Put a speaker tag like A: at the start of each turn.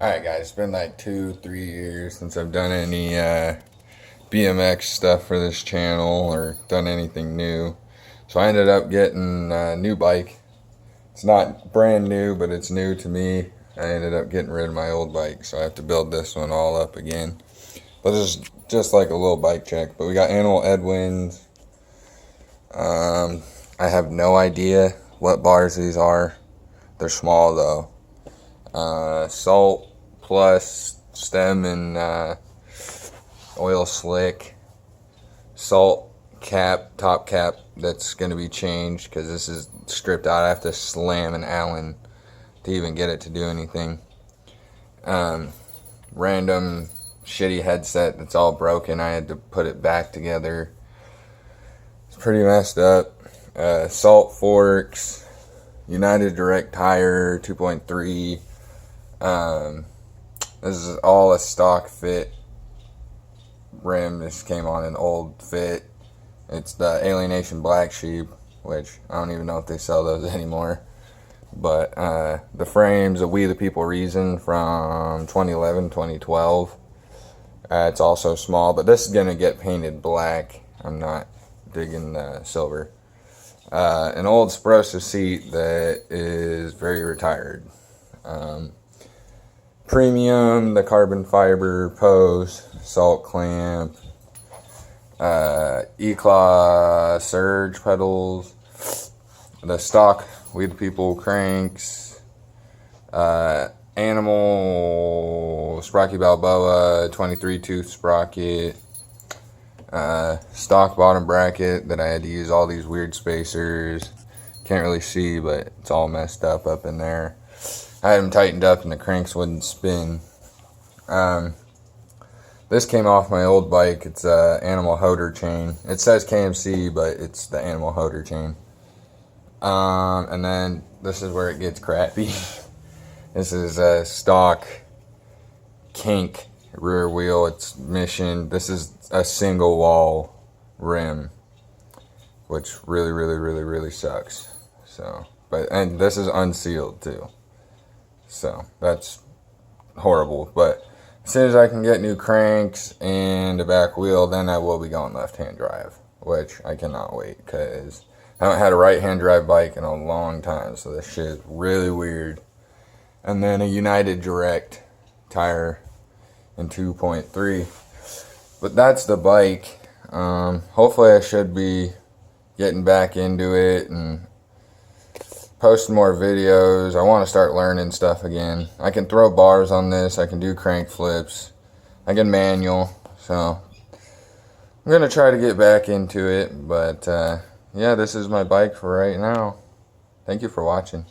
A: Alright guys, it's been like 2-3 years since I've done any BMX stuff for this channel or done anything new. So I ended up getting a new bike. It's not brand new, but it's new to me. I ended up getting rid of my old bike, so I have to build this one all up again. But this is just like a little bike check. But we got Animal Edwin's. I have no idea what bars these are. They're small though. Salt Plus stem and oil slick. Salt cap, top cap, that's going to be changed because this is stripped out. I have to slam an Allen to even get it to do anything. Random shitty headset that's all broken. I had to put it back together. It's pretty messed up. Salt forks, United Direct tire 2.3. This is all a stock fit rim. This came on an old fit. It's the Alienation Black Sheep, which I don't even know if they sell those anymore. But the frame's a We the People Reason from 2011, 2012. It's also small, but this is going to get painted black. I'm not digging silver. An old Sprosa seat that is very retired. Premium, the carbon fiber post, salt clamp, E-Claw surge pedals, the stock We the People cranks, Animal Sprocket Balboa 23 tooth sprocket, stock bottom bracket that I had to use all these weird spacers. Can't really see, but it's all messed up in there. I had them tightened up and the cranks wouldn't spin. This came off my old bike. It's a Animal Hoder chain. It says KMC, but it's the Animal Hoder chain. And then this is where it gets crappy. This is a stock kink rear wheel. It's Mission. This is a single wall rim, which really sucks. So, and this is unsealed too. So that's horrible. But as soon as I can get new cranks and a back wheel, then I will be going left-hand drive, which I cannot wait because I haven't had a right-hand drive bike in a long time. So this shit is really weird. And then a United Direct tire in 2.3. But that's the bike. Hopefully I should be getting back into it and posting more videos. I want to start learning stuff again. I can throw bars on this. I can do crank flips. I can manual. So I'm going to try to get back into it. But yeah, this is my bike for right now. Thank you for watching.